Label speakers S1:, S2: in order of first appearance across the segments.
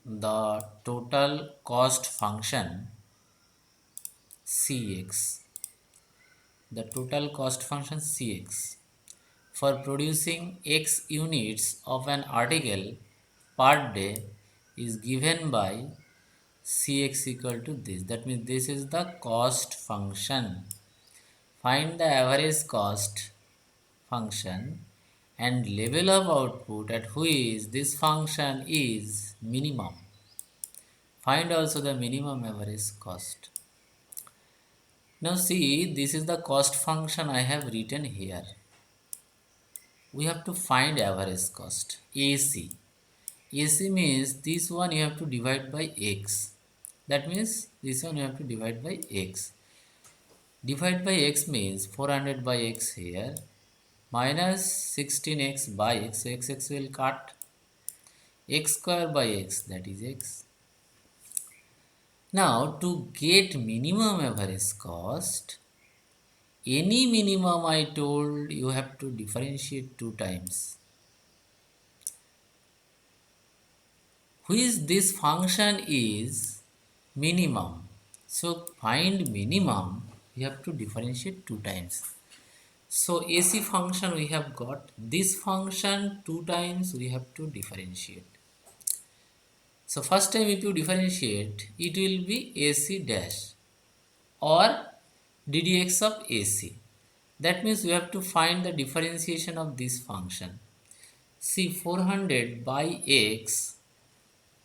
S1: the total cost function Cx, the total cost function Cx for producing X units of an article per day is given by Cx equal to this. That means this is the cost function. Find the average cost function and level of output at which this function is minimum. Find also the minimum average cost. Now see, this is the cost function I have written here. We have to find average cost, AC. AC means this one you have to divide by x. That means this one you have to divide by x. Divide by x means 400 by x here minus 16x by x. So x will cut. X square by x, that is x. Now to get minimum average cost, any minimum I told you have to differentiate 2 times. Which this function is minimum. So find minimum, you have to differentiate 2 times. So AC function we have got, this function 2 times we have to differentiate. So first time if you differentiate, it will be AC dash or ddx of AC. That means we have to find the differentiation of this function. See 400 by x,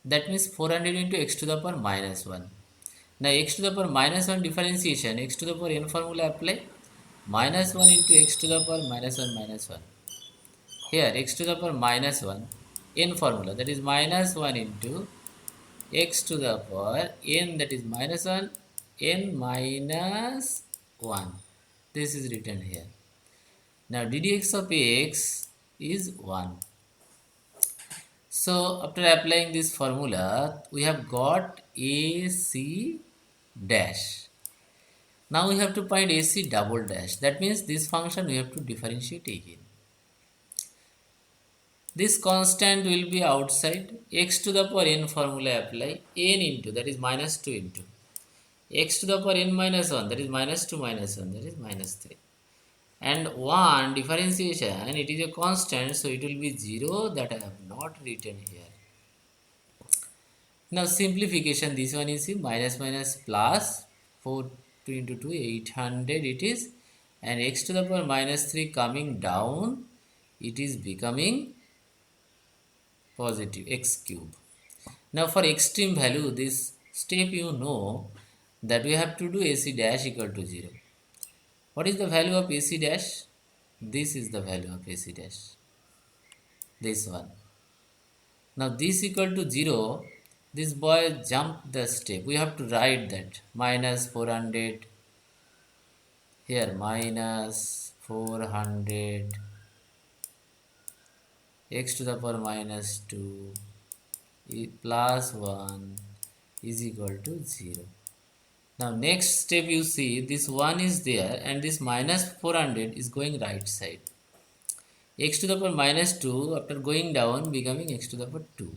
S1: that means 400 into x to the power minus 1. Now x to the power minus 1 differentiation, x to the power n formula apply, minus 1 into x to the power minus 1 minus 1. Here x to the power minus 1, n formula, that is minus 1 into x to the power n, that is minus 1, n minus 1. This is written here. Now ddx of x is 1. So after applying this formula, we have got AC dash. Now we have to find AC double dash. That means this function we have to differentiate again. This constant will be outside. X to the power n formula apply. N into, that is minus 2 into. X to the power n minus 1, that is minus 2 minus 1, that is minus 3. And 1 differentiation, it is a constant, so it will be 0, that I have not written here. Now simplification, this one is minus minus plus 4 2 into 2, 800 it is, and x to the power minus 3 coming down, it is becoming positive x cube. Now for extreme value, this step you know that we have to do AC dash equal to 0. What is the value of AC dash? This is the value of AC dash. This one. Now this equal to 0. This boy jumped the step. We have to write that minus 400. Here minus 400 x to the power minus 2 plus 1 is equal to 0. Now next step you see, this 1 is there and this minus 400 is going right side. X to the power minus 2 after going down becoming x to the power 2.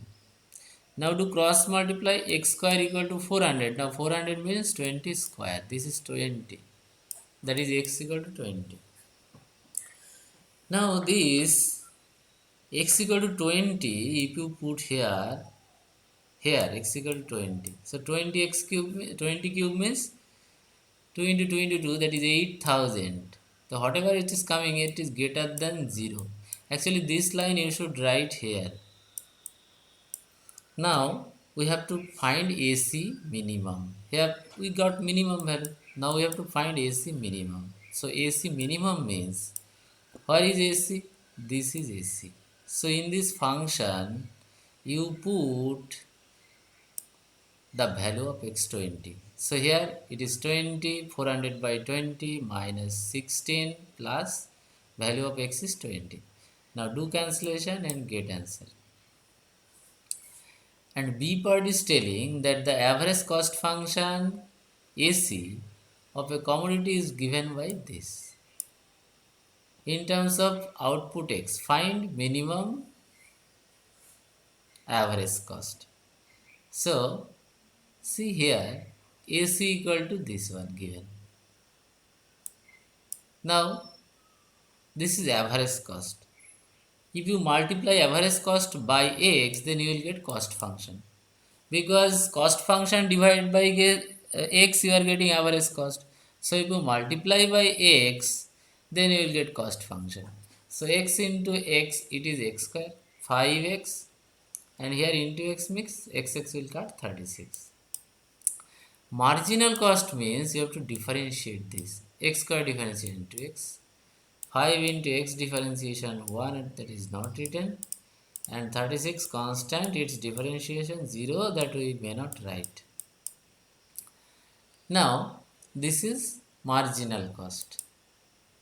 S1: Now do cross multiply, x square equal to 400. Now 400 means 20 square. This is 20. That is x equal to 20. Now this x equal to 20, if you put here x equal to 20. So 20 x cube, 20 cube means 2 into 2 into 2, that is 8000. So whatever it is coming, it is greater than 0. Actually this line you should write here. Now we have to find AC minimum. Here we got minimum value. Now we have to find AC minimum. So AC minimum means, where is AC? This is AC. So in this function you put the value of x20. So here it is 20, 400 by 20 minus 16 plus value of x is 20. Now do cancellation and get answer. And B part is telling that the average cost function AC of a commodity is given by this. In terms of output X, find minimum average cost. So see here, AC equal to this one given. Now this is average cost. If you multiply average cost by x, then you will get cost function. Because cost function divided by x, you are getting average cost. So if you multiply by x, then you will get cost function. So x into x, it is x square, 5x, and here into x mix, x will cut 36. Marginal cost means you have to differentiate this. X square differentiation into x. 5 into x differentiation 1, that is not written, and 36 constant, its differentiation 0, that we may not write. Now this is marginal cost.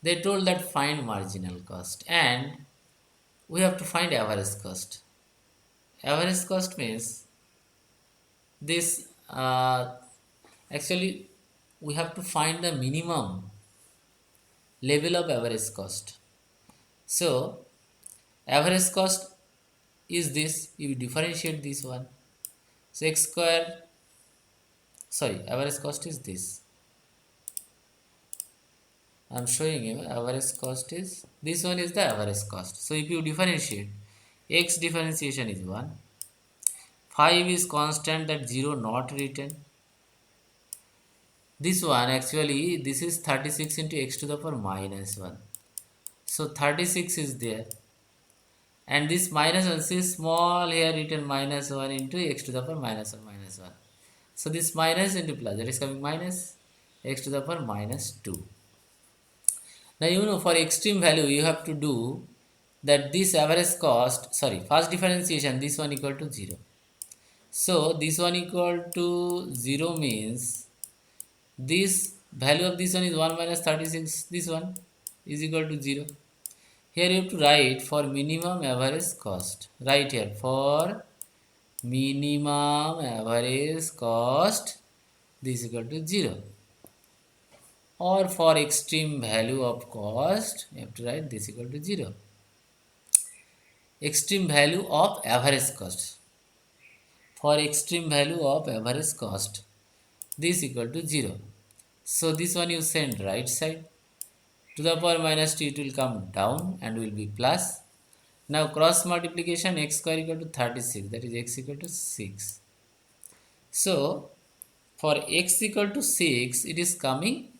S1: They told that find marginal cost, and we have to find average cost. Average cost means this actually we have to find the minimum level of average cost. So average cost is this, you differentiate this one. So x square, sorry, average cost is this. I am showing you average cost is this one, is the average cost. So if you differentiate, x differentiation is 1, 5 is constant, that 0 not written. This one actually, this is 36 into x to the power minus 1. So 36 is there, and this minus 1 is small here written minus 1 into x to the power minus 1 minus 1. So this minus into plus, that is coming minus x to the power minus 2. Now you know for extreme value you have to do that this average cost, sorry, first differentiation, this one equal to 0. So this one equal to 0 means this value of this one is 1 minus 36, this one is equal to 0. Here you have to write for minimum average cost. Right here for minimum average cost, this is equal to 0. Or for extreme value of cost, you have to write this equal to 0. Extreme value of average cost. For extreme value of average cost, this equal to 0. So this one you send right side. To the power minus 2, it will come down and will be plus. Now cross multiplication, x square equal to 36, that is x equal to 6. So for x equal to 6, it is coming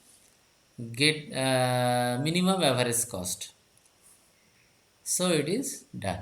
S1: get minimum average cost. So it is done.